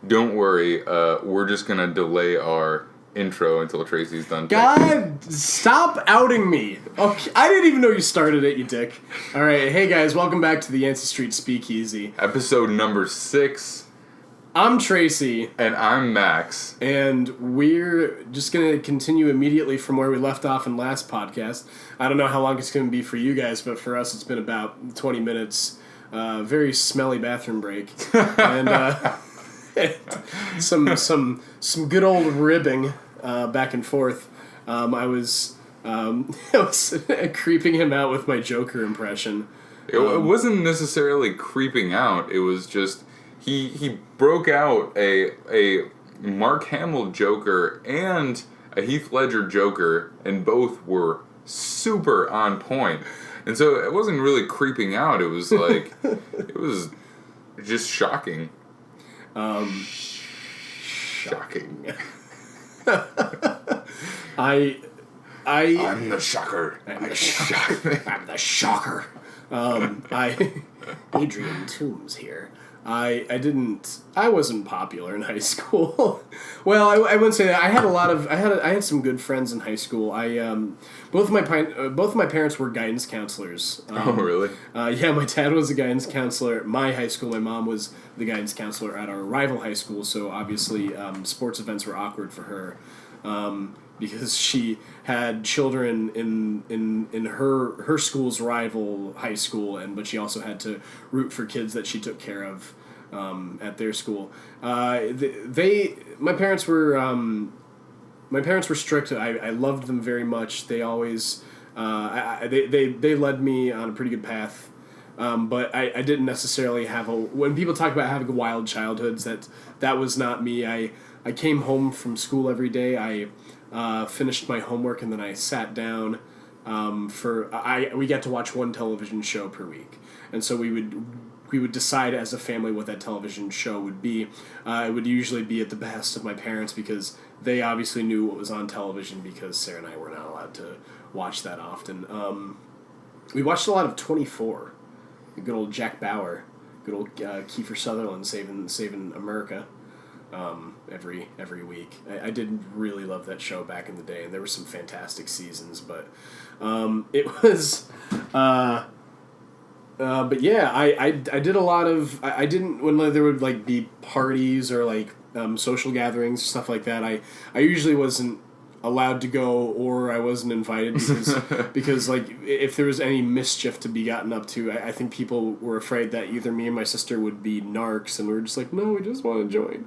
Don't worry, we're just gonna delay our intro until Tracy's done. God, stop outing me. Okay, I didn't even know you started it, you dick. All right, hey guys, welcome back to the Yancey Street Speakeasy. Episode number 6. I'm Tracy. And I'm Max. And we're just going to continue immediately from where we left off in last podcast. I don't know how long it's going to be for you guys, but for us it's been about 20 minutes. Very smelly bathroom break. And some good old ribbing back and forth. I was creeping him out with my Joker impression. It wasn't necessarily creeping out. It was just he broke out a Mark Hamill Joker and a Heath Ledger Joker, and both were super on point. And so it wasn't really creeping out. It was like it was just shocking. Shocking. I'm the shocker. I'm the shocker. Adrian Toombs here. I wasn't popular in high school. Well, I wouldn't say that. I had some good friends in high school. Both of my parents were guidance counselors. Oh, really? Yeah, my dad was a guidance counselor at my high school. My mom was the guidance counselor at our rival high school. So obviously, sports events were awkward for her. Because she had children in her school's rival high school, but she also had to root for kids that she took care of at their school. My parents were strict. I loved them very much. They always they led me on a pretty good path. But I didn't necessarily have when people talk about having wild childhoods, that was not me. I came home from school every day. I finished my homework, and then I sat down we got to watch one television show per week, and so we would decide as a family what that television show would be. It would usually be at the behest of my parents because they obviously knew what was on television, because Sarah and I were not allowed to watch that often. We watched a lot of 24, good old Jack Bauer, good old Kiefer Sutherland saving America. Every week. I did really love that show back in the day, and there were some fantastic seasons, but it was but yeah, I did a lot of I didn't when there would like be parties or like social gatherings, stuff like that. I usually wasn't allowed to go, or I wasn't invited because like if there was any mischief to be gotten up to, I think people were afraid that either me and my sister would be narcs, and we were just like, no, we just want to join.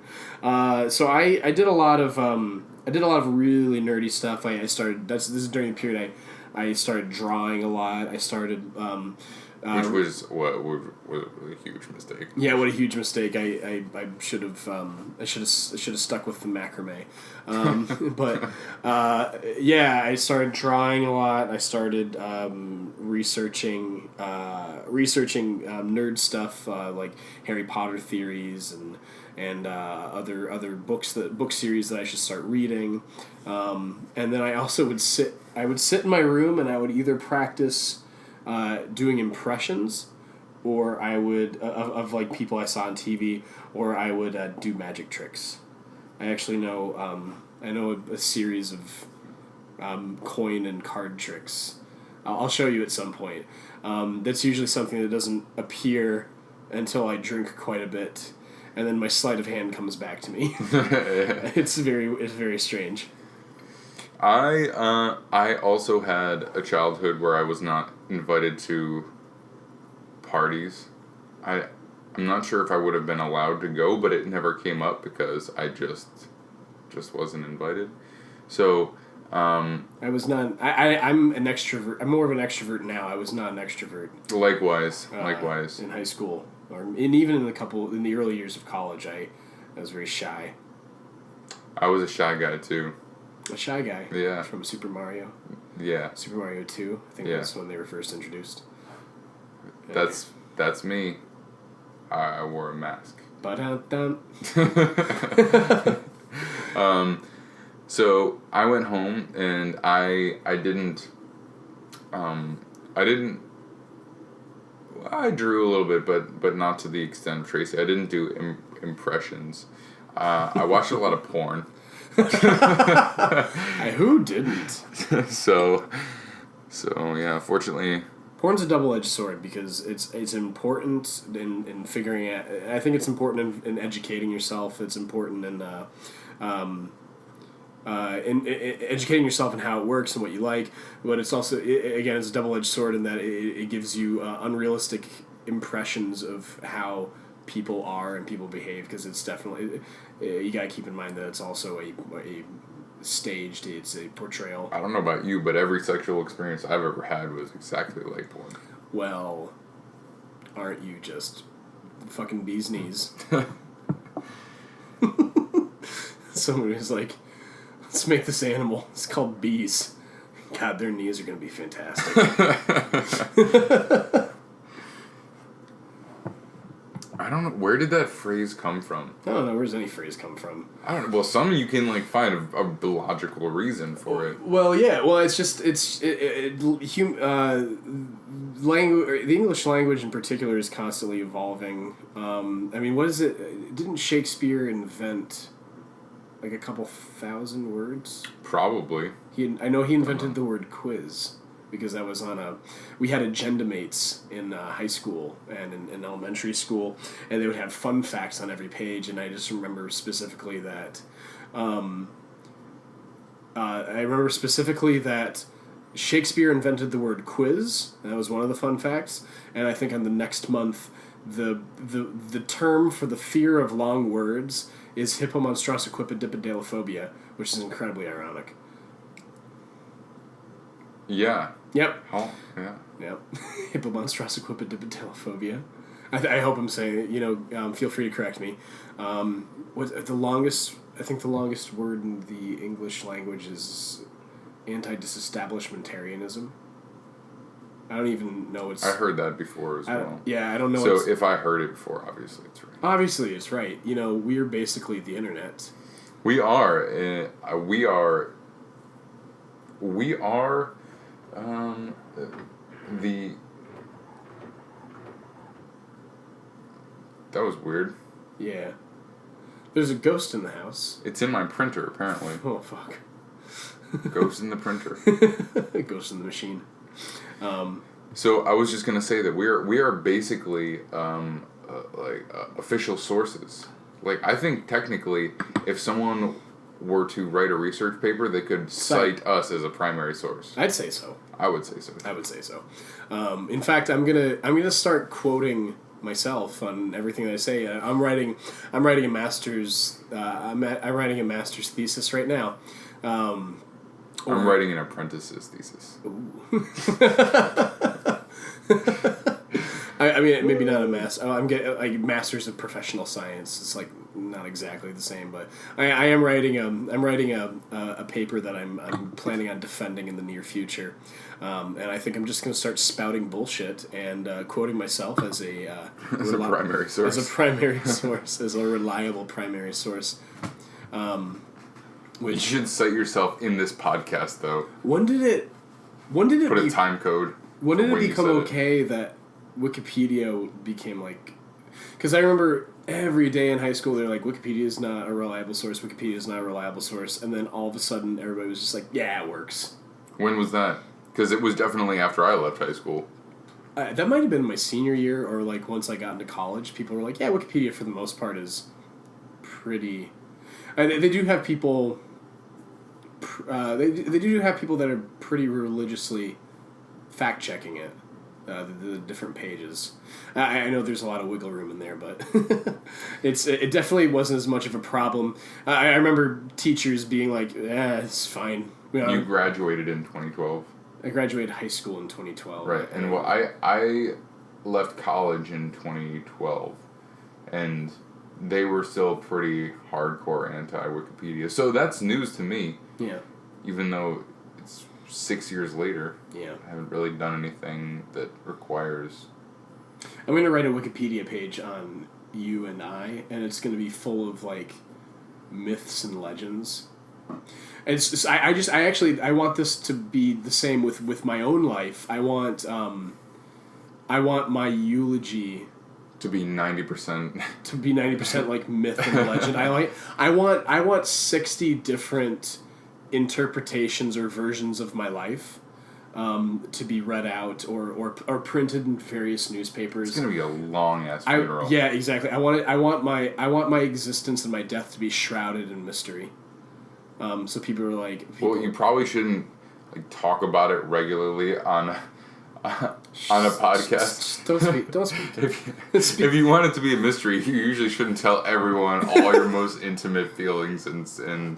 So I did a lot of really nerdy stuff. This is during the period I started drawing a lot. I started which was a huge mistake. Yeah, what a huge mistake. I should have stuck with the macrame. But yeah, I started drawing a lot. I started researching nerd stuff like Harry Potter theories and other book series that I should start reading. And then I also would sit in my room, and I would either practice doing impressions, or I would of like people I saw on TV, or I would do magic tricks. I actually know a series of coin and card tricks. I'll show you at some point. That's usually something that doesn't appear until I drink quite a bit, and then my sleight of hand comes back to me. It's very strange. I also had a childhood where I was not invited to parties. I'm not sure if I would have been allowed to go, but it never came up because I just wasn't invited. So I was not. I'm an extrovert. I'm more of an extrovert now. I was not an extrovert. Likewise. In high school, and even in the early years of college, I was very shy. I was a shy guy too. A shy guy. Yeah. From Super Mario. Yeah. Super Mario 2. I think that's when they were first introduced. That's me. I wore a mask. Ba-dum-dum. So I went home, and I drew a little bit, but not to the extent of Tracy. I didn't do impressions. I watched a lot of porn. Who didn't? so yeah, fortunately. Porn's a double-edged sword because it's important in figuring out. I think it's important in educating yourself. It's important in educating yourself in how it works and what you like. But it's also again, it's a double-edged sword in that it gives you unrealistic impressions of how people are and people behave, because it's definitely you gotta keep in mind that it's also a staged, it's a portrayal. I don't know about you, but every sexual experience I've ever had was exactly like porn. Well, aren't you just fucking bee's knees? Someone who's like, let's make this animal, it's called bees. God, their knees are gonna be fantastic. I don't know, where did that phrase come from? I don't know, where's any phrase come from? I don't know. Well, some you can like find a logical reason for it. Well, yeah. Well, it's just the English language in particular is constantly evolving. I mean, what is it? Didn't Shakespeare invent like a couple thousand words? Probably. I know he invented the word quiz, because that was we had agenda mates in high school and in elementary school, and they would have fun facts on every page, and I just remember specifically that Shakespeare invented the word quiz. That was one of the fun facts, and I think on the next month the term for the fear of long words is hippomonstrosquipedipedalophobia, which is incredibly ironic. Yeah. Yep. Oh, yeah. Yep. Hippomonstrosquipedipedalophobia. I hope I'm saying it. Feel free to correct me. What the longest? I think the longest word in the English language is anti-disestablishmentarianism. I don't even know it's. I heard that before as well. Yeah, I don't know. So if I heard it before, obviously it's right. Obviously it's right. We're basically the internet. We are. We are. That was weird. Yeah. There's a ghost in the house. It's in my printer, apparently. Oh, fuck. Ghost in the printer. Ghost in the machine. So I was just gonna say that we are basically official sources. Like, I think technically, if someone were to write a research paper, they could cite us as a primary source. I'd say so. I would say so. I would say so. In fact, I'm gonna start quoting myself on everything that I say. I'm writing a master's. I'm writing a master's thesis right now. I'm writing an apprentice's thesis. I mean, maybe not a master. I'm getting like masters of professional science. It's like not exactly the same, but I am writing a paper that I'm planning on defending in the near future, and I think I'm just going to start spouting bullshit and quoting myself as a primary source, as a reliable primary source. You should cite yourself in this podcast, though. When did it put a time code? When did it become okay that Wikipedia became like... Because I remember every day in high school they're like, Wikipedia is not a reliable source, Wikipedia is not a reliable source, and then all of a sudden everybody was just like, yeah, it works. When was that? Because it was definitely after I left high school. That might have been my senior year, or like once I got into college, people were like, yeah, Wikipedia for the most part is pretty... They do have people... They do have people that are pretty religiously fact-checking it. The different pages. I know there's a lot of wiggle room in there, but it definitely wasn't as much of a problem. I remember teachers being like, it's fine. You graduated in 2012. I graduated high school in 2012. Right, and well, I left college in 2012, and they were still pretty hardcore anti-Wikipedia. So that's news to me. Yeah. Even though it's 6 years later. Yeah. I haven't really done anything that requires... I'm going to write a Wikipedia page on you and I, and it's going to be full of, like, myths and legends. And it's just, I want this to be the same with my own life. I want my eulogy To be 90%. To be 90% like myth and legend. I want 60 different interpretations or versions of my life to be read out or printed in various newspapers. It's gonna be a long ass funeral. Yeah, exactly. I want my existence and my death to be shrouded in mystery. So people are like, well, you probably shouldn't like talk about it regularly on a podcast. Don't speak. If you want it to be a mystery, you usually shouldn't tell everyone all your most intimate feelings and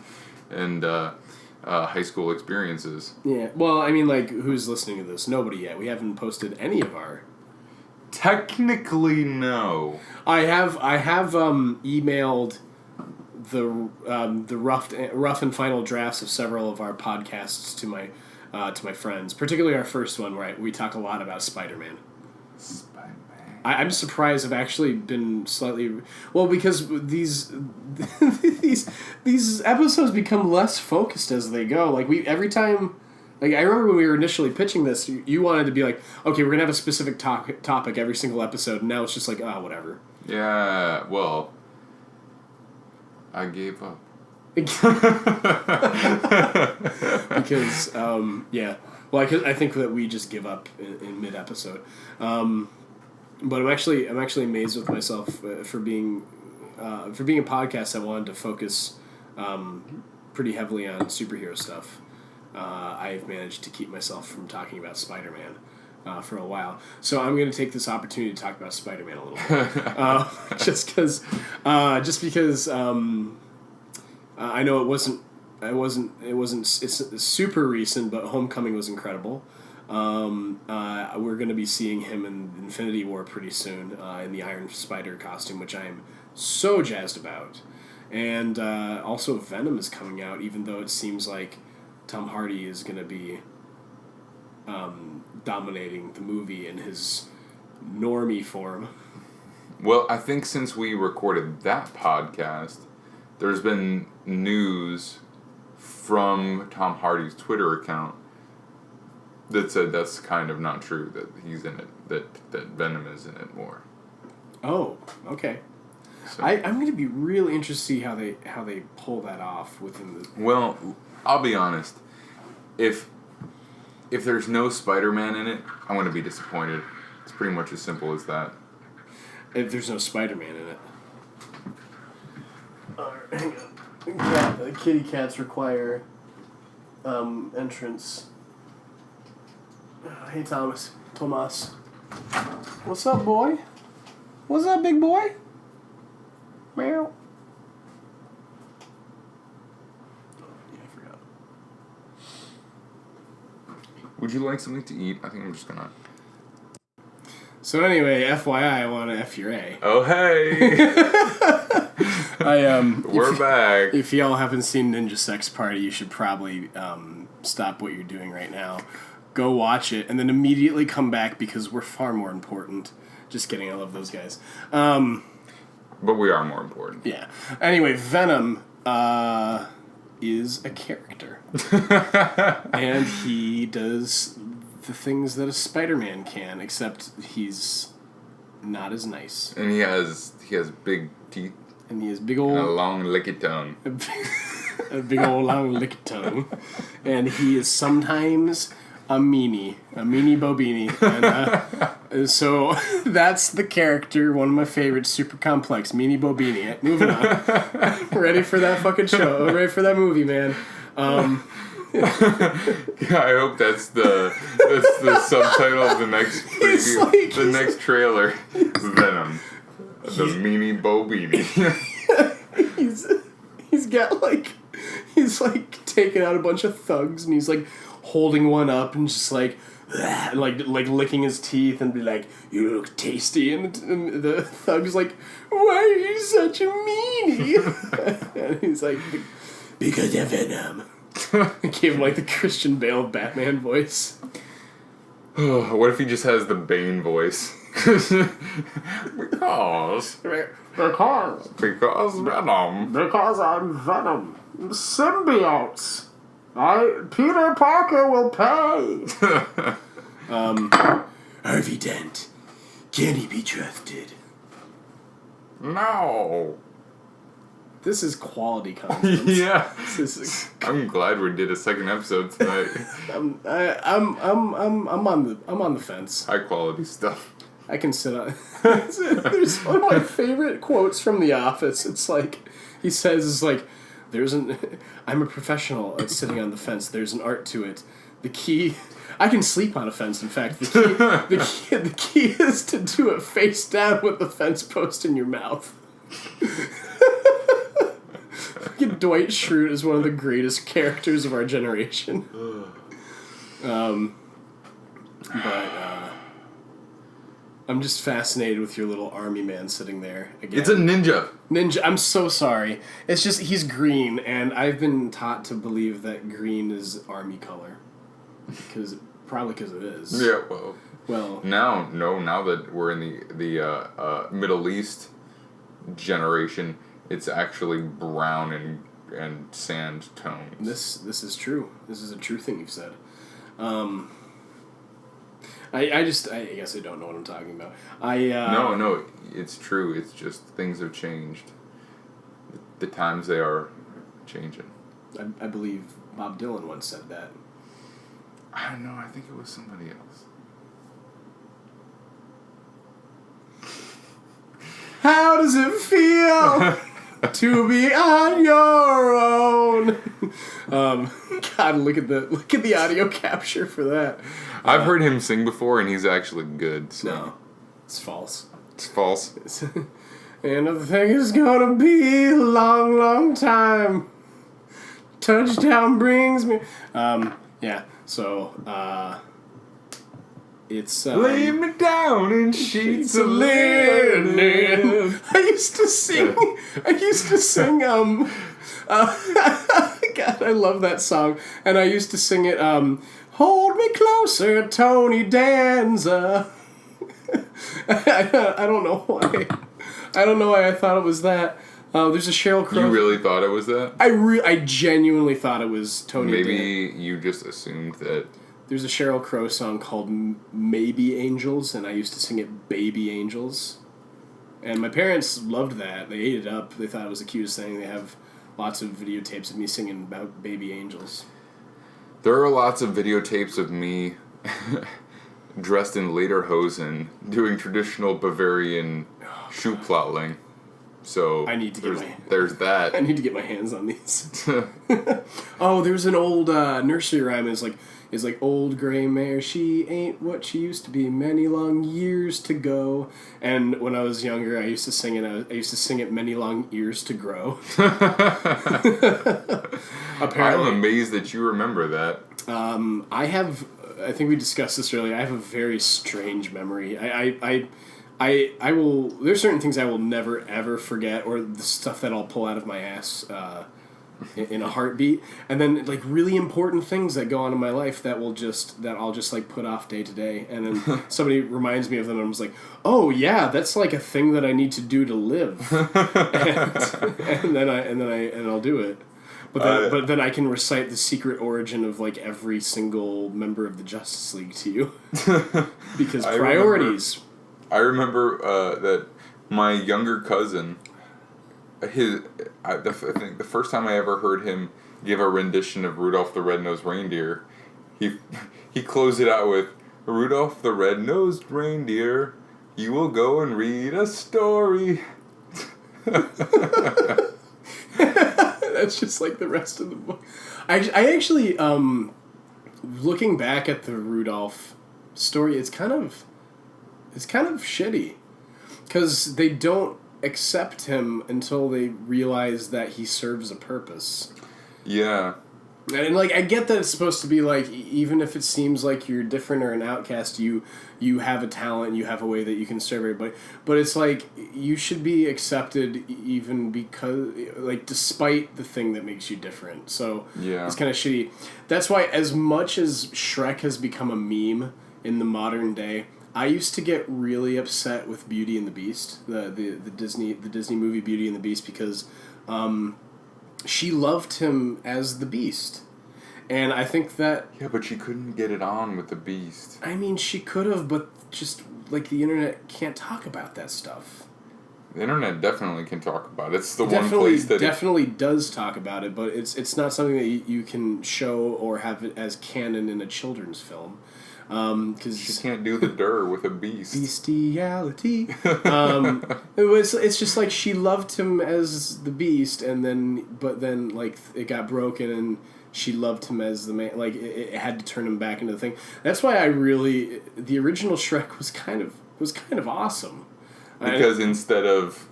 high school experiences. Yeah. Well, I mean, like, who's listening to this? Nobody yet. We haven't posted any of our. Technically, no. I have emailed the rough and final drafts of several of our podcasts to my friends, particularly our first one where we talk a lot about Spider-Man. I'm surprised I've actually been slightly because these these episodes become less focused as they go. Like every time, like I remember when we were initially pitching this, you wanted to be like, okay, we're gonna have a specific topic every single episode. And now it's just like, whatever. Yeah, well, I gave up. Because well, I think that we just give up in mid episode. But I'm actually amazed with myself for being a podcast that wanted to focus pretty heavily on superhero stuff. I've managed to keep myself from talking about Spider-Man for a while, so I'm going to take this opportunity to talk about Spider-Man a little bit, just because I know it wasn't it's super recent, but Homecoming was incredible. We're going to be seeing him in Infinity War pretty soon in the Iron Spider costume, which I am so jazzed about. And also Venom is coming out, even though it seems like Tom Hardy is going to be dominating the movie in his normie form. Well, I think since we recorded that podcast, there's been news from Tom Hardy's Twitter account that said that's kind of not true, that he's in it, that Venom is in it more. Oh, okay. So, I'm going to be really interested to see how they pull that off within the... Well, I'll be honest. If there's no Spider-Man in it, I'm going to be disappointed. It's pretty much as simple as that. If there's no Spider-Man in it. Hang on. Kitty cats require entrance. Hey, Tomas. What's up, boy? What's up, big boy? Meow. Yeah, I forgot. Would you like something to eat? I think I'm just gonna... So anyway, FYI, I want to F your A. Oh, hey! We're back. If y'all haven't seen Ninja Sex Party, you should probably stop what you're doing right now. Go watch it, and then immediately come back because we're far more important. Just kidding, I love those guys. But we are more important. Yeah. Anyway, Venom is a character. And he does the things that a Spider-Man can, except he's not as nice. And he has big teeth. And he has big old... And a long licky tongue. A big old long licky tongue. And he is sometimes... a meanie bobini, and so that's the character. One of my favorites, super complex, meanie bobini. Moving on. Ready for that fucking show? Ready for that movie, man? Yeah, I hope that's the subtitle of the next preview, the next trailer. Venom, the meanie bobini. he's taking out a bunch of thugs, and he's holding one up and just like licking his teeth and be like, "You look tasty," and the thug's like, "Why are you such a meanie?" And he's like, "Because of Venom." I gave him the Christian Bale Batman voice. What if he just has the Bane voice? Because Venom. Because I'm Venom. Symbiotes. Peter Parker will pay. Harvey Dent, can he be trusted? No. This is quality content. Yeah. This is, I'm glad we did a second episode tonight. I'm on the fence. High quality stuff. I can sit on. There's one of my favorite quotes from The Office. It's like he says, "It's like I'm a professional at sitting on the fence. There's an art to it. The key." I can sleep on a fence. In fact, the key is to do it face down with the fence post in your mouth. Dwight Schrute is one of the greatest characters of our generation. I'm just fascinated with your little army man sitting there again. It's a ninja. Ninja. I'm so sorry. It's just he's green, and I've been taught to believe that green is army color. Probably because it is. Yeah, well. Now that we're in the Middle East generation, it's actually brown and sand tones. This is true. This is a true thing you've said. I guess I don't know what I'm talking about. No, it's true. It's just things have changed. The times they are changing. I believe Bob Dylan once said that. I don't know. I think it was somebody else. How does it feel to be on your own? God, look at the audio capture for that. I've heard him sing before, and he's actually good. So. No, it's false. It's false. And I think it's gonna be a long, long time. Touchdown brings me. Yeah. So, it's lay me down in sheets of linen. I used to sing. God, I love that song, and I used to sing it. Hold me closer, Tony Danza. I don't know why. I don't know why I thought it was that. There's a Sheryl Crow. You really thought it was that? I genuinely thought it was Tony. Maybe you just assumed that. There's a Sheryl Crow song called Maybe Angels, and I used to sing it Baby Angels. And my parents loved that. They ate it up. They thought it was the cutest thing. They have lots of videotapes of me singing about Baby Angels. There are lots of videotapes of me dressed in lederhosen doing traditional Bavarian Schuhplattling. So I need to there's that. I need to get my hands on these. Oh, there's an old nursery rhyme. It's like old gray mare, she ain't what she used to be. Many long years to go. And when I was younger, I used to sing it. Many long ears to grow. Apparently, I'm amazed that you remember that. I think we discussed this earlier. I have a very strange memory. I will. There's certain things I will never ever forget, or the stuff that I'll pull out of my ass in a heartbeat, and then like really important things that go on in my life that I'll just like put off day to day, and then somebody reminds me of them, and I'm just like, oh yeah, that's like a thing that I need to do to live, and then I'll do it. But then I can recite the secret origin of like every single member of the Justice League to you, because priorities. I remember that my younger cousin, I think the first time I ever heard him give a rendition of Rudolph the Red-Nosed Reindeer, he closed it out with, Rudolph the Red-Nosed Reindeer, you will go and read a story. That's just like the rest of the book. I actually, looking back at the Rudolph story, it's kind of shitty, because they don't accept him until they realize that he serves a purpose. Yeah. And like, I get that it's supposed to be like, even if it seems like you're different or an outcast, you have a talent, you have a way that you can serve everybody. But it's like, you should be accepted even because, like, despite the thing that makes you different. So yeah. It's kind of shitty. That's why, as much as Shrek has become a meme in the modern day, I used to get really upset with Beauty and the Beast, the Disney movie Beauty and the Beast, because she loved him as the Beast. And I think that... Yeah, but she couldn't get it on with the Beast. I mean, she could have, but just, like, the internet can't talk about that stuff. The internet definitely can talk about it. It's the one place that definitely does talk about it, but it's not something that you can show or have it as canon in a children's film. Because she can't do the with a beast. Bestiality. It's just like she loved him as the beast, but then like it got broken and she loved him as the man. Like it had to turn him back into the thing. That's why the original Shrek was kind of awesome. Because instead of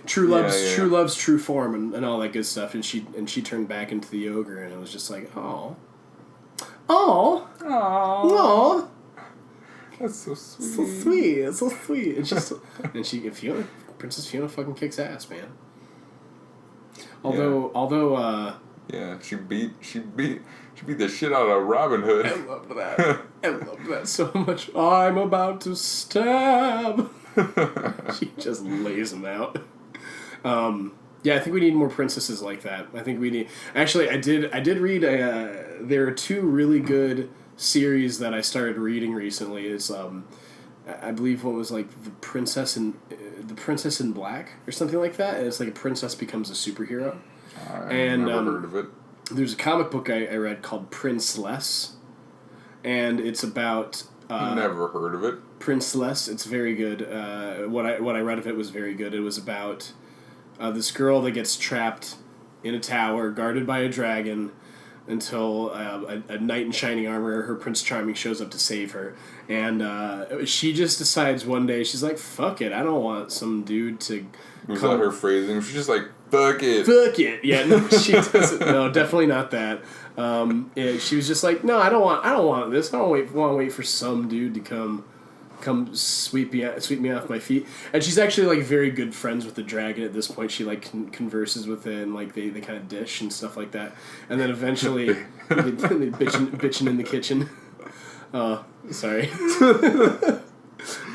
true love's true form and all that good stuff, and she turned back into the ogre, and it was just like, oh, that's so sweet, so sweet. It's just Princess Fiona fucking kicks ass, man. Although she beat the shit out of Robin Hood. I loved that so much. I'm about to stab. She just lays him out. I think we need more princesses like that. I think we need. Actually, I did read. There are two really good series that I started reading recently. It's I believe one was like the Princess in Black or something like that. And it's like a princess becomes a superhero. I've never heard of it. There's a comic book I read called Princeless, and it's about. Never heard of it. Princeless. It's very good. What I read of it was very good. It was about this girl that gets trapped in a tower guarded by a dragon until a knight in shining armor, her Prince Charming, shows up to save her. And she just decides one day, she's like, fuck it, I don't want some dude to Was that her phrasing? She's just like, fuck it. Fuck it. Yeah, no, she doesn't. No, definitely not that. She was just like, no, I don't want this. I don't want to wait for some dude to come sweep me off my feet. And she's actually like very good friends with the dragon at this point. She like converses with it, and like they kind of dish and stuff like that. And then eventually they bitching in the kitchen. Sorry.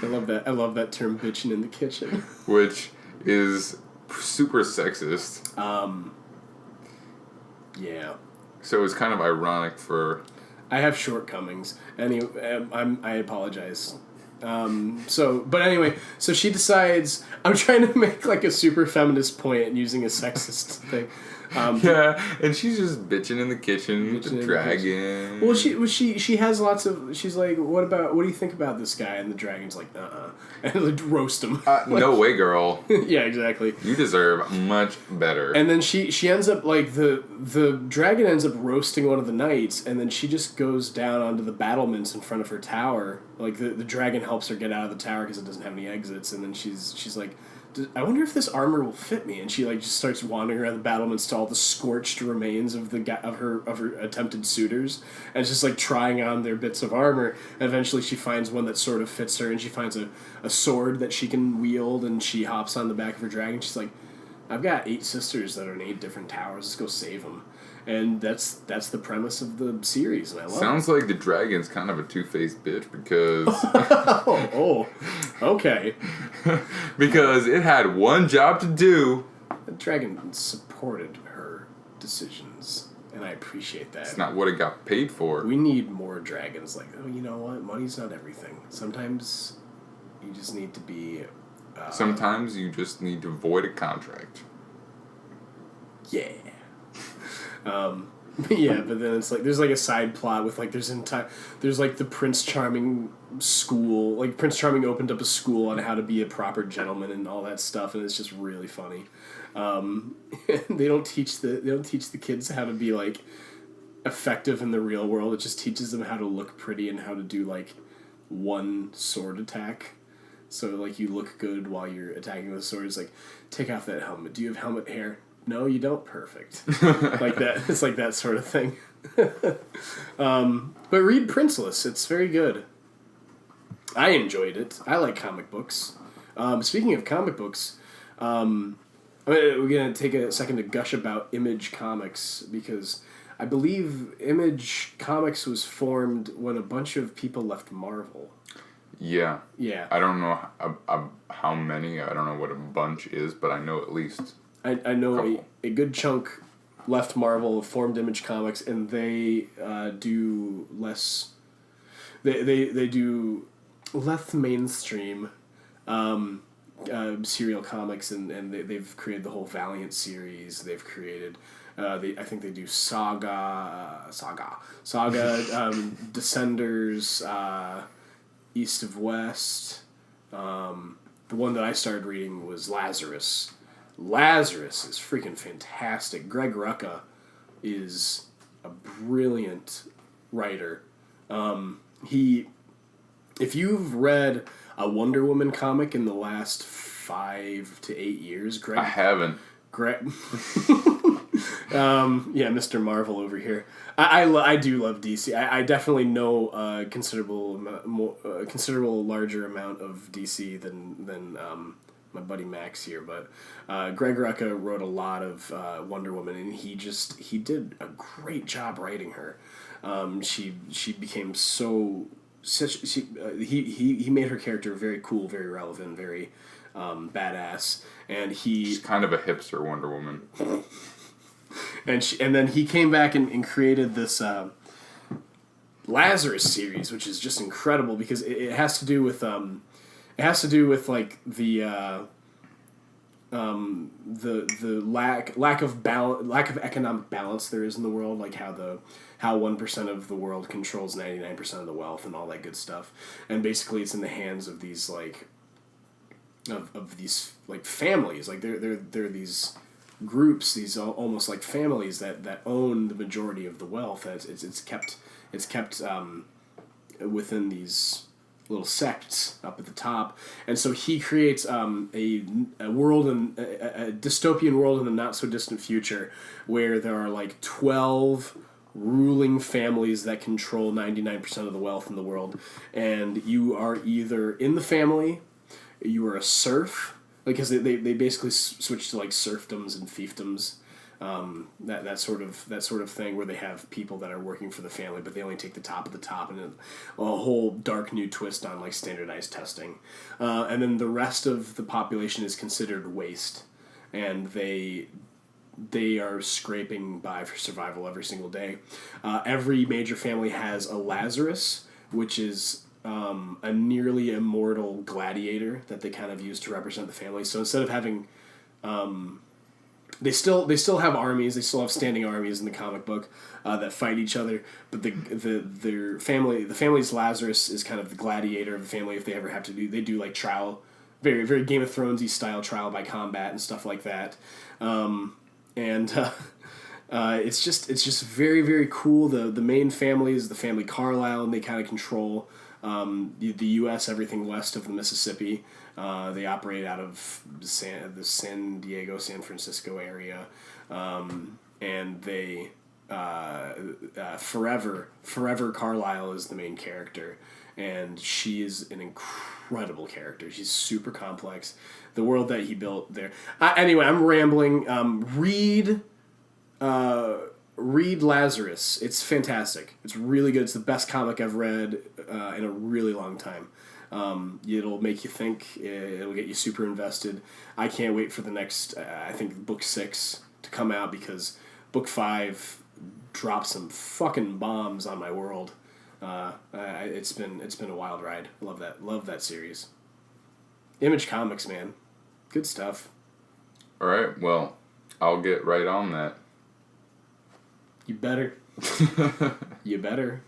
I love that term, bitching in the kitchen. Which is super sexist. Yeah. So it's kind of ironic for. I have shortcomings. Anyway, I apologize. But anyway, so she decides, I'm trying to make like a super feminist point using a sexist thing. And she's just bitching in the kitchen with the dragon. Well, she has lots of. She's like, what do you think about this guy? And the dragon's like, and like roast him. No way, girl. Yeah, exactly. You deserve much better. And then she ends up like the dragon ends up roasting one of the knights, and then she just goes down onto the battlements in front of her tower. Like the dragon helps her get out of the tower because it doesn't have any exits, and then she's like, I wonder if this armor will fit me. And she like just starts wandering around the battlements to all the scorched remains of her attempted suitors, and just like trying on their bits of armor. And eventually, she finds one that sort of fits her, and she finds a sword that she can wield, and she hops on the back of her dragon. She's like, I've got 8 sisters that are in 8 different towers. Let's go save them. And that's the premise of the series, and I love it. Sounds like the dragon's kind of a two-faced bitch because... Okay. Because it had one job to do. The dragon supported her decisions, and I appreciate that. It's not what it got paid for. We need more dragons like, you know what? Money's not everything. Sometimes you just need to be... Sometimes you just need to void a contract. Yeah. Yeah, but then it's like there's like a side plot with like there's like the Prince Charming school, like Prince Charming opened up a school on how to be a proper gentleman and all that stuff, and it's just really funny. They don't teach the kids how to be like effective in the real world. It just teaches them how to look pretty and how to do like one sword attack. So like you look good while you're attacking with a sword. It's like, take off that helmet. Do you have helmet hair? No, you don't. Perfect. Like that. It's like that sort of thing. But read Princeless. It's very good. I enjoyed it. I like comic books. Speaking of comic books, we're going to take a second to gush about Image Comics, because I believe Image Comics was formed when a bunch of people left Marvel. Yeah. Yeah. I don't know how many. I don't know what a bunch is, but I know at least... I know a good chunk left Marvel, formed Image Comics, and they do less. They do less mainstream serial comics, and they've created the whole Valiant series. They've created, I think they do Saga, Descenders, East of West. The one that I started reading was Lazarus. Lazarus is freaking fantastic. Greg Rucka is a brilliant writer. If you've read a Wonder Woman comic in the last 5 to 8 years, Greg... I haven't. Greg... yeah, Mr. Marvel over here. I do love DC. I definitely know a considerable larger amount of DC than my buddy Max here, but Greg Rucka wrote a lot of Wonder Woman, and he did a great job writing her. She became he made her character very cool, very relevant, very badass, and she's kind of a hipster Wonder Woman. And then he came back and created this Lazarus series, which is just incredible because it has to do with like the lack of economic balance there is in the world, like how 1% of the world controls 99% of the wealth and all that good stuff, and basically it's in the hands of these these families, like they're these groups, these almost like families that own the majority of the wealth. It's kept within these little sects up at the top, and so he creates a world, a dystopian world in the not so distant future where there are like 12 ruling families that control 99% of the wealth in the world, and you are either in the family, you are a serf, because they basically switch to like serfdoms and fiefdoms, that sort of thing where they have people that are working for the family, but they only take the top of the top, and a whole dark new twist on like standardized testing, and then the rest of the population is considered waste, and they are scraping by for survival every single day. Every major family has a Lazarus, which is a nearly immortal gladiator that they kind of use to represent the family. So instead of having, they still have armies. They still have standing armies in the comic book that fight each other. But the family's Lazarus is kind of the gladiator of the family. If they ever have to they do like trial, very very Game of Thrones-y style trial by combat and stuff like that. It's just very very cool. The main family is the family Carlisle, and they kind of control the U.S., everything west of the Mississippi. They operate out of the San Diego, San Francisco area, and they Forever Carlisle is the main character, and she is an incredible character. She's super complex. The world that he built there. Anyway, I'm rambling. Read Lazarus. It's fantastic. It's really good. It's the best comic I've read in a really long time. It'll make you think. It'll get you super invested. I can't wait for the next, I think, book 6 to come out, because book 5 dropped some fucking bombs on my world. It's been a wild ride. Love that series. Image Comics, man. Good stuff. All right, well, I'll get right on that. You better. You better.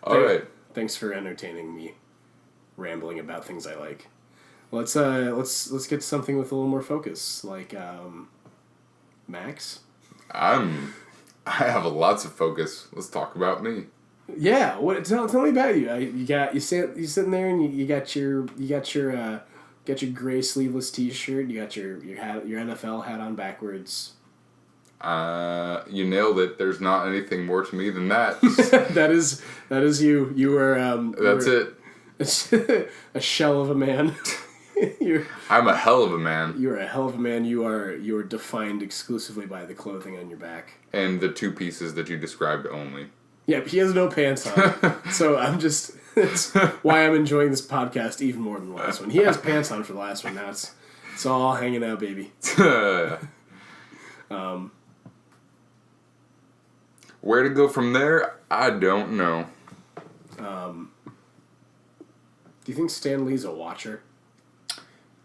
All right. Thanks for entertaining me, rambling about things I like. Let's get something with a little more focus, like Max. I have lots of focus. Let's talk about me. Yeah. Tell me about you. You sitting there and you got your gray sleeveless T-shirt. You got your NFL hat on backwards. You nailed it. There's not anything more to me than that. that is you. You were. That's it. A shell of a man. I'm a hell of a man. You're a hell of a man. You are defined exclusively by the clothing on your back. And the 2 pieces that you described only. Yeah, he has no pants on. So that's why I'm enjoying this podcast even more than the last one. He has pants on for the last one. Now it's all hanging out, baby. Where to go from there, I don't know. Do you think Stan Lee's a watcher?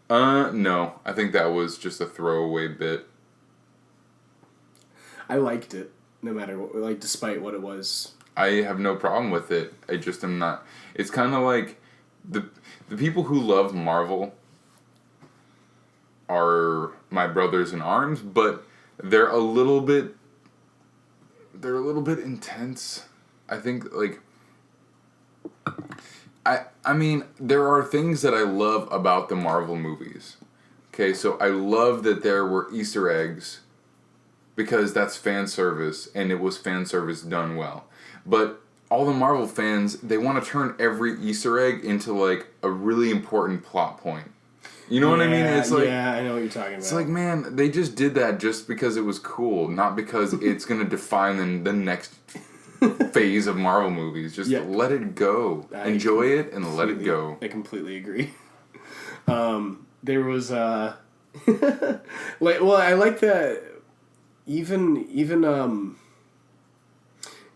No. I think that was just a throwaway bit. I liked it, no matter what, like, despite what it was. I have no problem with it. I just am not. It's kind of like the people who love Marvel are my brothers in arms, but they're a little bit intense. I think like I mean, there are things that I love about the Marvel movies. Okay, so I love that there were Easter eggs because that's fan service and it was fan service done well. But all the Marvel fans, they want to turn every Easter egg into like a really important plot point. You know what I mean? It's like, yeah, I know what you're talking about. It's like, man, they just did that just because it was cool, not because it's going to define the next phase of Marvel movies. Just let it go. Enjoy it and let it go. I completely agree. There was like, well, I like that even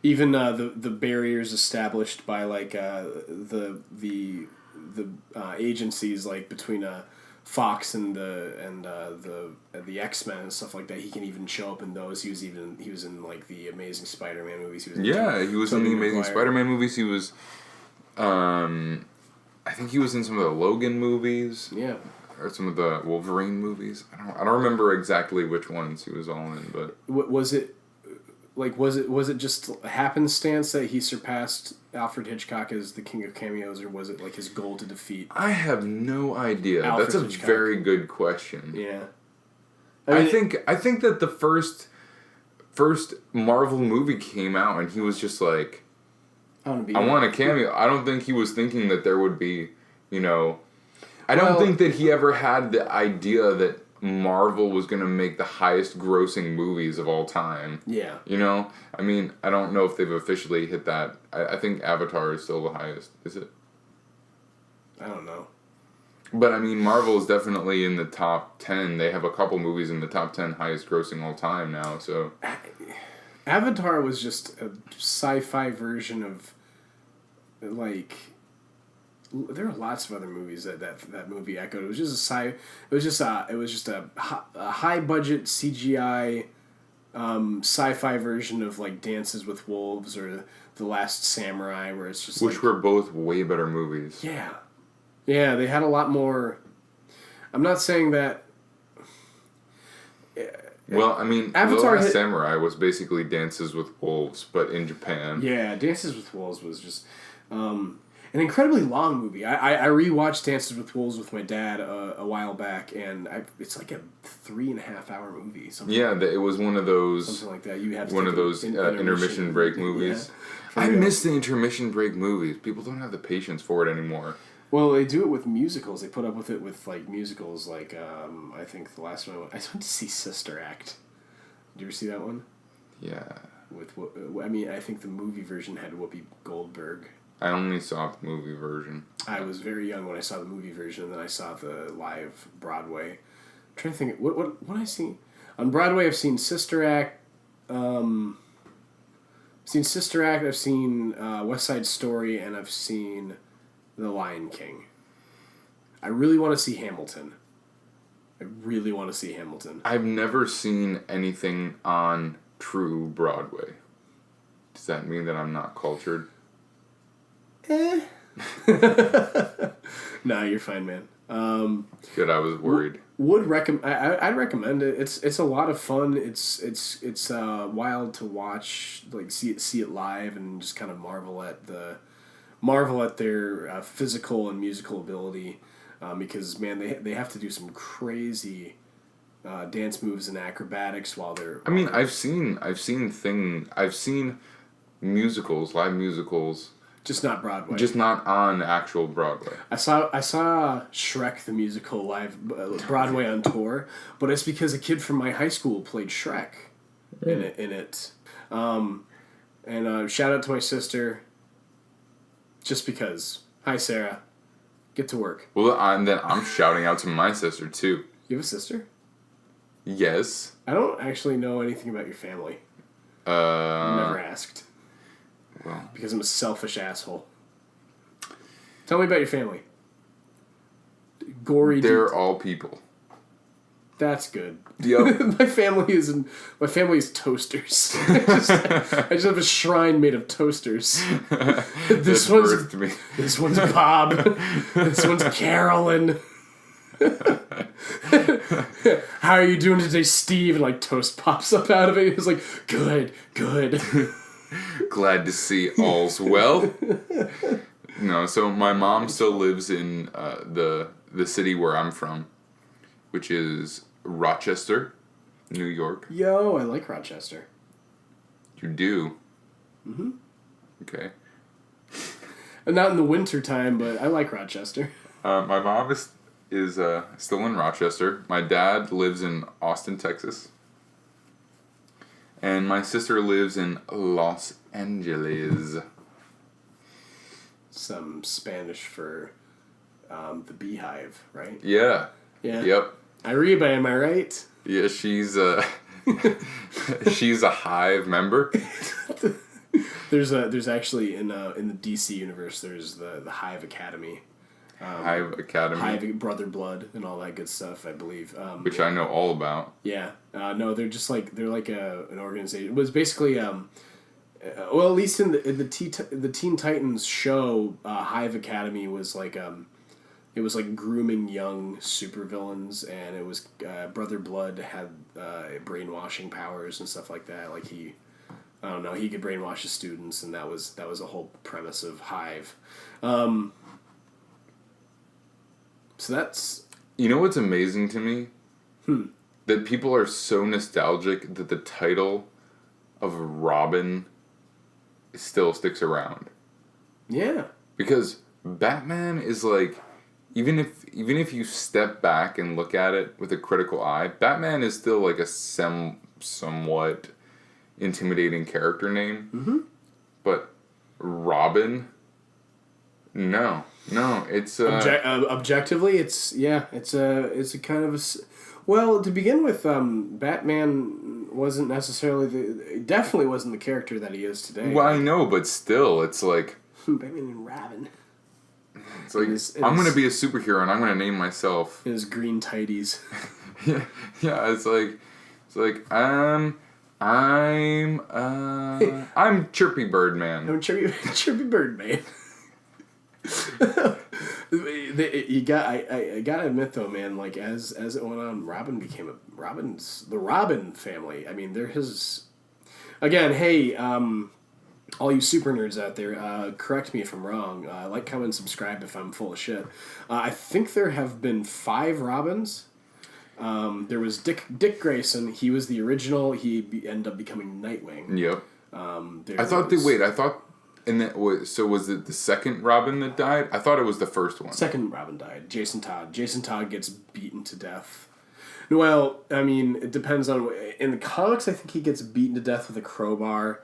the barriers established by like the agencies, like between Fox and the X-Men and stuff like that. He can even show up in those. He was in like the Amazing Spider-Man movies. He was in the Amazing Spider-Man movies. He was I think he was in some of the Logan movies. Yeah. Or some of the Wolverine movies. I don't remember exactly which ones he was all in, but was it just happenstance that he surpassed Alfred Hitchcock as the king of cameos, or was it like his goal to defeat? I have no idea. Alfred That's a Hitchcock. very good question. Yeah. I think that the first Marvel movie came out and he was just like, I want a cameo. I don't think he was thinking that there would be, I don't think that he ever had the idea that Marvel was going to make the highest grossing movies of all time. Yeah. I mean, I don't know if they've officially hit that. I think Avatar is still the highest. Is it? I don't know. But I mean, Marvel is definitely in the top 10. They have a couple movies in the top 10 highest grossing all time now, so. Avatar was just a sci-fi version of, like, there are lots of other movies that movie echoed. It was just a high budget CGI sci-fi version of like Dances with Wolves or The Last Samurai, where it's just which were both way better movies. Yeah, they had a lot more. I'm not saying that. Well, I mean, Avatar The Last Samurai was basically Dances with Wolves, but in Japan. Yeah, Dances with Wolves was just. An incredibly long movie. I rewatched Dances with Wolves with my dad a while back, and it's like a 3.5 hour movie. It was one of those. Something like that. You have to one of those intermission break movies. Yeah, I miss the intermission break movies. People don't have the patience for it anymore. Well, they do it with musicals. They put up with it with like musicals. Like I think the last one I went to see Sister Act. Did you ever see that one? Yeah. I think the movie version had Whoopi Goldberg. I only saw the movie version. I was very young when I saw the movie version, and then I saw the live Broadway. I'm trying to think, what I see on Broadway. I've seen Sister Act. I've seen West Side Story, and I've seen The Lion King. I really want to see Hamilton. I've never seen anything on true Broadway. Does that mean that I'm not cultured? No, you're fine, man. Good, I was worried. I'd recommend it. It's a lot of fun. It's wild to watch, like see it live and just kind of marvel at their physical and musical ability, because man, they have to do some crazy dance moves and acrobatics while they're. I mean, I've seen musicals, live musicals. Just not Broadway. Just not on actual Broadway. I saw Shrek the musical live Broadway on tour, but it's because a kid from my high school played Shrek in it. And shout out to my sister. Just because. Hi Sarah. Get to work. Well, and then I'm shouting out to my sister too. You have a sister? Yes. I don't actually know anything about your family. Never asked. Well, because I'm a selfish asshole. Tell me about your family. gory. They're all people. That's good. Yep. my family is toasters. I just have a shrine made of toasters. This one's Bob. This one's Carolyn. How are you doing today, Steve? And like toast pops up out of it. It's like, good. Glad to see all's well. No, so my mom still lives in the city where I'm from, which is Rochester, New York. Yo, I like Rochester. You do? Mm-hmm. Okay. And not in the winter time, but I like Rochester. My mom is still in Rochester. My dad lives in Austin, Texas. And my sister lives in Los Angeles. Some Spanish for the beehive, right? Yeah. Yep. Arriba, am I right? Yeah, she's a hive member. There's actually in the DC universe there's the Hive Academy. Hive Academy. Hive Brother Blood and all that good stuff, I believe. Which I know all about. Yeah. No, they're just like an organization. It was basically well, at least in the Teen Titans show, Hive Academy was like it was like grooming young supervillains, and it was Brother Blood had brainwashing powers and stuff like that. Like he could brainwash his students, and that was a whole premise of Hive. So that's... You know what's amazing to me? That people are so nostalgic that the title of Robin still sticks around. Yeah. Because Batman is like, even if you step back and look at it with a critical eye, Batman is still like a somewhat intimidating character name. Mm-hmm. But Robin... No, it's objectively, it's a kind of a... Well, to begin with, Batman wasn't necessarily definitely wasn't the character that he is today. Well, I know, but still, it's like... Batman and Robin. It's like, I'm going to be a superhero and I'm going to name myself... In his green tighties. yeah, it's like, I'm Chirpy Birdman. I'm Chirpy Birdman. I gotta admit though, man, like as it went on, Robin became the Robin family. I mean, they're his. Again, hey, all you super nerds out there, correct me if I'm wrong. Like, comment, subscribe if I'm full of shit. I think there have been 5 Robins. There was Dick Grayson. He was the original. He ended up becoming Nightwing. Yep. I thought. And so was it the second Robin that died? I thought it was the first one. Second Robin died. Jason Todd. Jason Todd gets beaten to death. Well, I mean, it depends on... In the comics, I think he gets beaten to death with a crowbar.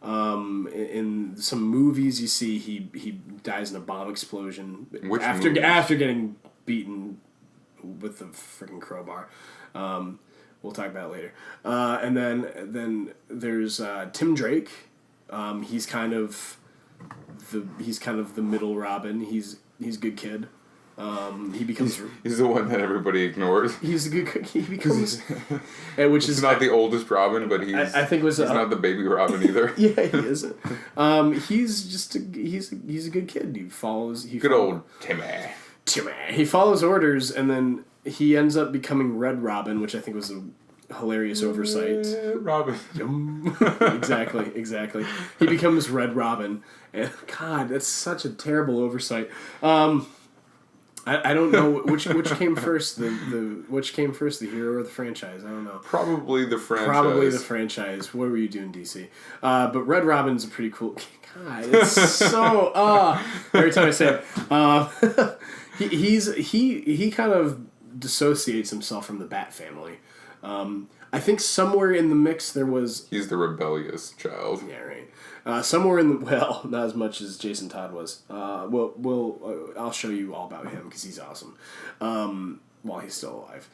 In some movies, you see he dies in a bomb explosion. After getting beaten with the freaking crowbar. We'll talk about it later. And then there's Tim Drake. He's kind of the middle Robin. He's a good kid. He becomes... He's the one that everybody ignores. He's a good... He becomes... which he's is not the oldest Robin, but I think he's not the baby Robin either. Yeah, he isn't. He's just he's a good kid. Old Timmy. He follows orders, and then he ends up becoming Red Robin, which I think was a hilarious oversight. Robin. Exactly. He becomes Red Robin, and God, that's such a terrible oversight. I don't know which came first, the hero or the franchise. I don't know. Probably the franchise. What were you doing, DC? But Red Robin's a pretty cool... God, it's so... every time I say it. He kind of dissociates himself from the Bat family. I think somewhere in the mix there was... He's the rebellious child. Yeah, right. Somewhere in the... Well, not as much as Jason Todd was. I'll show you all about him because he's awesome. While he's still alive.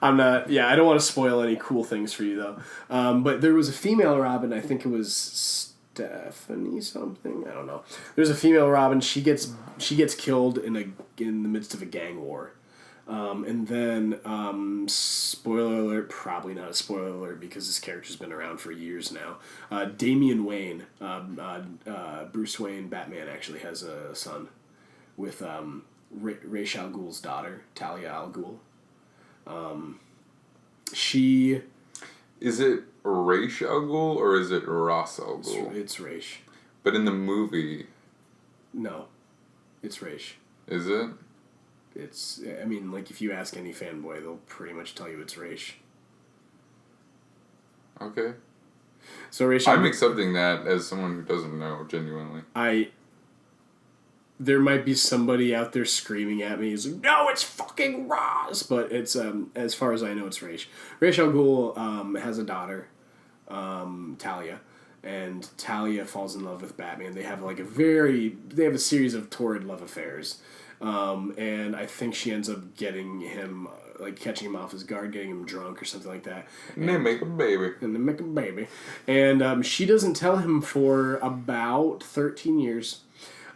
I'm not... Yeah, I don't want to spoil any cool things for you, though. But there was a female Robin, I think it was Stephanie something. I don't know. There's a female Robin. She gets killed in the midst of a gang war. And then, spoiler alert, probably not a spoiler alert because this character's been around for years now. Damian Wayne, Bruce Wayne, Batman actually has a son with Ra's al Ghul's daughter, Talia al Ghul. She... Is it Ra's al Ghul or is it Ra's al Ghul? It's Ra's. But in the movie... No. It's Ra's. Is it? It's... I mean, like, if you ask any fanboy, they'll pretty much tell you it's Ra's. Okay. So Ra's... I'm accepting that as someone who doesn't know, genuinely. There might be somebody out there screaming at me. He's like, no, it's fucking Ra's! But it's, as far as I know, it's Ra's. Ra's al Ghul has a daughter, Talia. And Talia falls in love with Batman. They have they have a series of torrid love affairs. And I think she ends up getting him, catching him off his guard, getting him drunk or something like that. And they make a baby. And she doesn't tell him for about 13 years.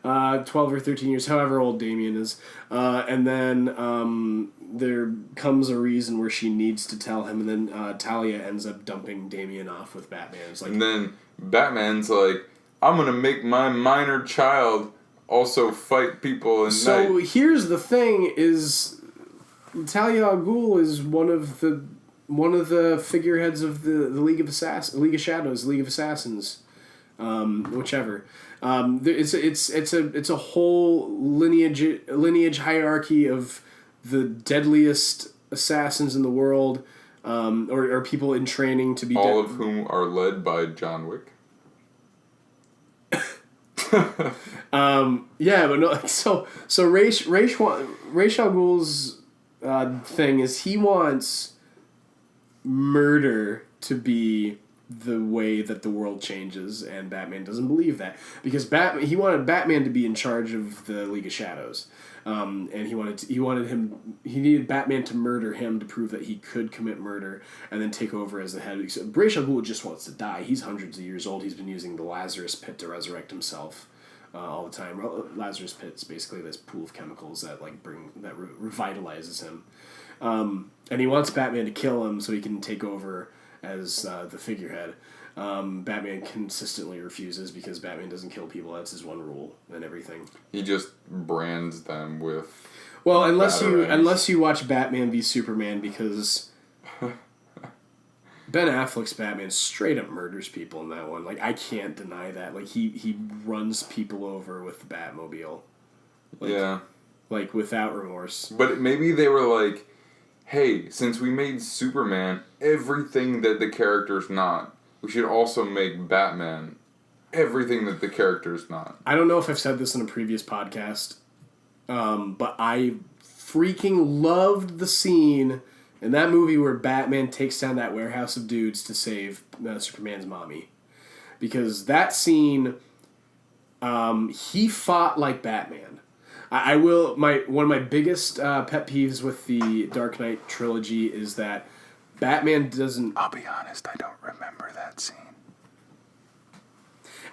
12 or 13 years, however old Damian is. And then there comes a reason where she needs to tell him, and then Talia ends up dumping Damian off with Batman. It's like, and then Batman's like, I'm going to make my minor child also fight people at so night. Here's the thing is, Talia al Ghul is one of the figureheads of the League of Shadows, League of Assassins. Whichever. It's a whole lineage hierarchy of the deadliest assassins in the world, or people in training to be all of whom are led by John Wick. Yeah, but no. So Ra's al Ghul's thing is he wants murder to be the way that the world changes, and Batman doesn't believe that because he wanted Batman to be in charge of the League of Shadows, and he needed Batman to murder him to prove that he could commit murder and then take over as the head. So Ra's al Ghul just wants to die. He's hundreds of years old. He's been using the Lazarus Pit to resurrect himself all the time. Lazarus Pit's basically this pool of chemicals that revitalizes him, and he wants Batman to kill him so he can take over as the figurehead. Batman consistently refuses because Batman doesn't kill people. That's his one rule and everything. He just brands them with... Well, unless you watch Batman v Superman, because Ben Affleck's Batman straight up murders people in that one. I can't deny that. He runs people over with the Batmobile. Yeah. Without remorse. But maybe they were like, hey, since we made Superman everything that the character's not, we should also make Batman everything that the character's not. I don't know if I've said this in a previous podcast, but I freaking loved the scene in that movie where Batman takes down that warehouse of dudes to save Superman's mommy. Because that scene, he fought like Batman. One of my biggest pet peeves with the Dark Knight trilogy is that Batman doesn't... I'll be honest, I don't remember that scene.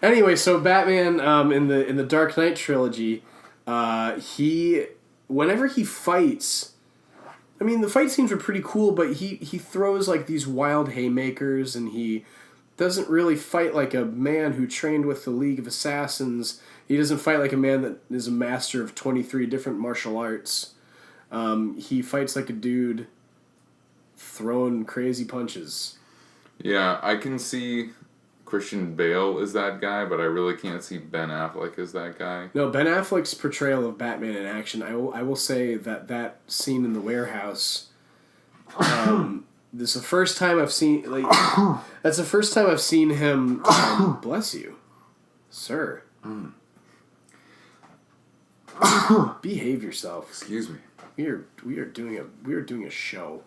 Anyway, so Batman in the Dark Knight trilogy, whenever he fights, I mean the fight scenes were pretty cool, but he throws these wild haymakers, and he doesn't really fight like a man who trained with the League of Assassins. He doesn't fight like a man that is a master of 23 different martial arts. He fights like a dude throwing crazy punches. Yeah, I can see Christian Bale as that guy, but I really can't see Ben Affleck as that guy. No, Ben Affleck's portrayal of Batman in action, I will say that scene in the warehouse, this is the first time I've seen, that's the first time I've seen him, bless you, sir. Behave yourself. Excuse me. We are doing a show.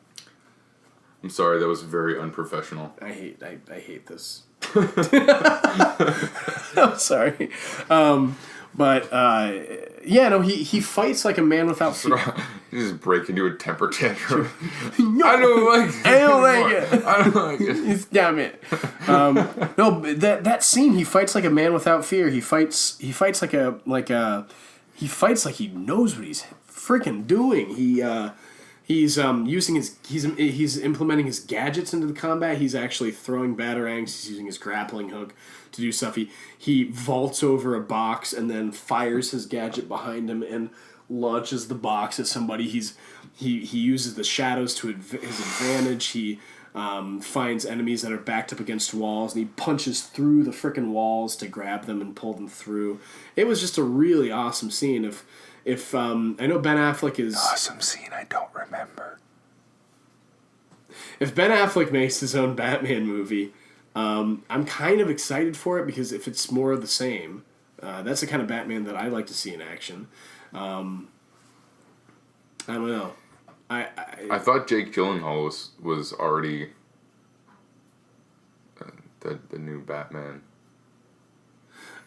I'm sorry, that was very unprofessional. I hate this. I'm sorry. He fights like a man without fear. You just break into a temper tantrum. I don't like like it. I don't like it. Damn it. No, that scene, he fights like a man without fear. He fights like he fights like he knows what he's freaking doing. He's using he's implementing his gadgets into the combat. He's actually throwing batarangs. He's using his grappling hook to do stuff. He vaults over a box and then fires his gadget behind him and launches the box at somebody. He uses the shadows to his advantage. He finds enemies that are backed up against walls, and he punches through the frickin' walls to grab them and pull them through. It was just a really awesome scene. If I know Ben Affleck is... Awesome scene I don't remember. If Ben Affleck makes his own Batman movie, I'm kind of excited for it, because if it's more of the same, that's the kind of Batman that I like to see in action. I don't know. I thought Jake Gyllenhaal was already the new Batman.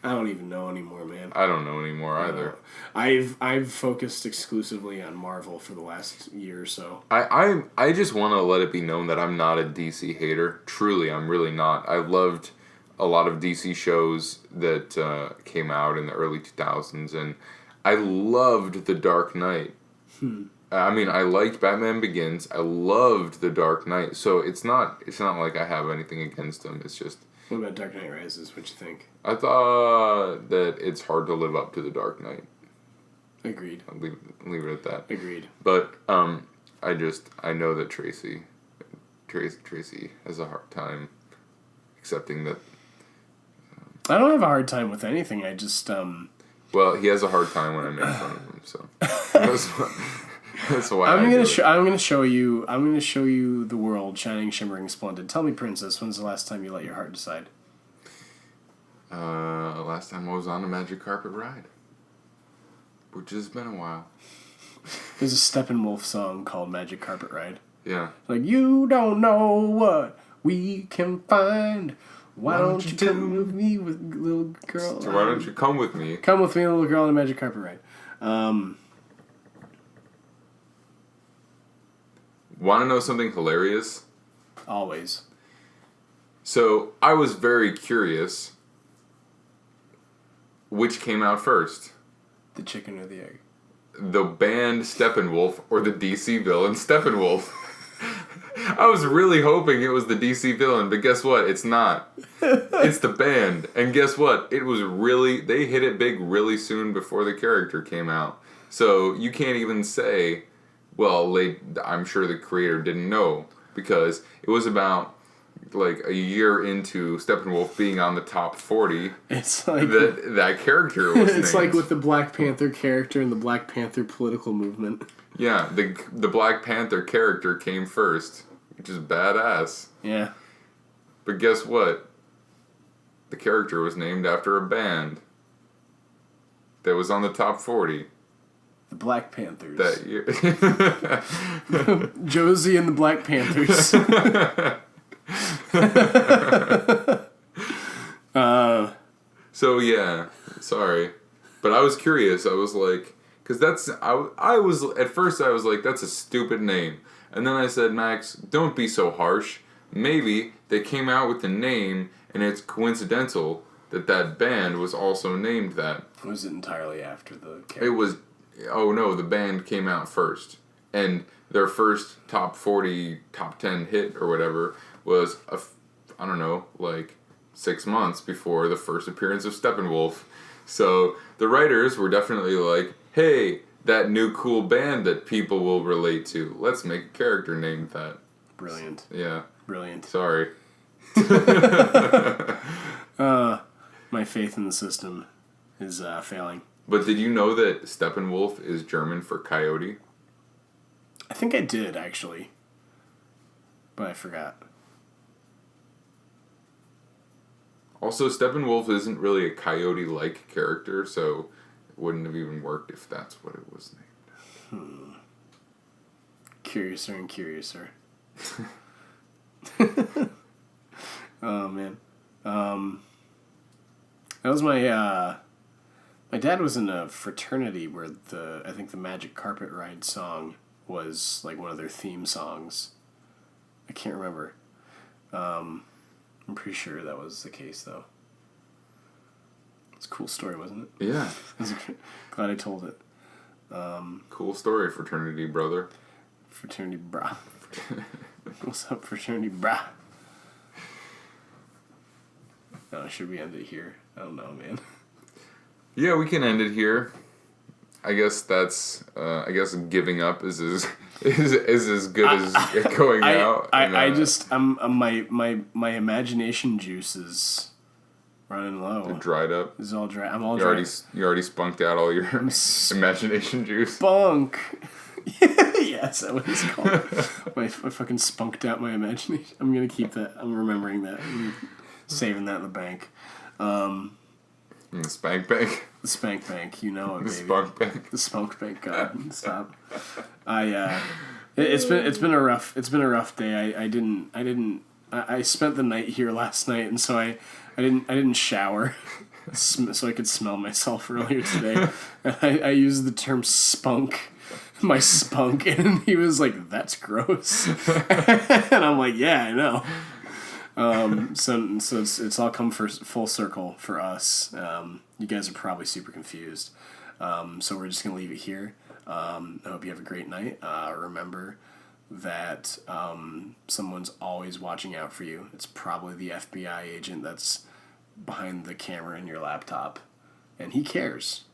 I don't even know anymore, man. I don't know anymore either. I've focused exclusively on Marvel for the last year or so. I just want to let it be known that I'm not a DC hater. Truly, I'm really not. I loved a lot of DC shows that came out in the early 2000s, and I loved The Dark Knight. I mean, I liked Batman Begins. I loved The Dark Knight. So it's not like I have anything against him. It's just... What about Dark Knight Rises? What'd you think? I thought that it's hard to live up to The Dark Knight. Agreed. I'll leave it at that. Agreed. But I know that Tracy has a hard time accepting that. I don't have a hard time with anything. I just Well, he has a hard time when I make fun of him. So that's why I'm gonna show you the world shining, shimmering, splendid. Tell me, Princess, when's the last time you let your heart decide? Last time I was on a magic carpet ride, which has been a while. There's a Steppenwolf song called Magic Carpet Ride. Yeah. Like, you don't know what we can find. Why don't you come with me, little girl? So why don't you come with me? Come with me, little girl, on a magic carpet ride. Want to know something hilarious? Always. So I was very curious. Which came out first? The chicken or the egg? The band Steppenwolf or the DC villain Steppenwolf? I was really hoping it was the DC villain, but guess what? It's not. It's the band. And guess what? They hit it big really soon before the character came out. So you can't even say, well, I'm sure the creator didn't know, because it was about like a year into Steppenwolf being on the top 40. It's like that character was it's named. like with the Black Panther character and the Black Panther political movement. Yeah, the Black Panther character came first, which is badass. Yeah. But guess what? The character was named after a band that was on the top 40. The Black Panthers. That year. Josie and the Black Panthers. So yeah, sorry. But I was curious. I was like... Because I was, at first I was like, that's a stupid name. And then I said, Max, don't be so harsh. Maybe they came out with the name and it's coincidental that band was also named that. Was it entirely after the character? It was, oh no, the band came out first. And their first top 40, top 10 hit or whatever was, I don't know, like 6 months before the first appearance of Steppenwolf. So the writers were definitely like, hey, that new cool band that people will relate to. Let's make a character named that. Brilliant. Yeah. Brilliant. Sorry. My faith in the system is failing. But did you know that Steppenwolf is German for coyote? I think I did, actually. But I forgot. Also, Steppenwolf isn't really a coyote-like character, so... It wouldn't have even worked if that's what it was named. Curiouser and curiouser. Oh, man. That was my dad was in a fraternity where I think the Magic Carpet Ride song was like one of their theme songs. I can't remember. I'm pretty sure that was the case, though. It's a cool story, wasn't it? Yeah. Glad I told it. Cool story, fraternity brother. Fraternity brah. What's up, fraternity brah? Should we end it here? I don't know, man. Yeah, we can end it here. I guess that's. I guess giving up is as good as going out. My imagination juice is running low. Dried up. It's all dry. I'm all dry. You already spunked out all your imagination juice. Spunk. Yeah, that's what it's called. I fucking spunked out my imagination. I'm gonna keep that. I'm remembering that. I'm saving that in the bank. In the spank bank. The spank bank, you know it, baby. The spunk bank. The spunk bank. God, stop. It's been a rough day. I spent the night here last night, and so I didn't shower, so I could smell myself earlier today. I used the term spunk. My spunk, and he was like, "That's gross," and I'm like, "Yeah, I know." So it's all come full circle for us. You guys are probably super confused, so we're just gonna leave it here. I hope you have a great night. Remember that someone's always watching out for you. It's probably the FBI agent that's behind the camera in your laptop, and he cares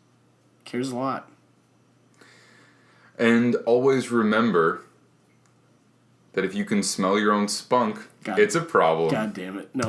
a lot. And always remember that if you can smell your own spunk, it's a problem. God damn it. No.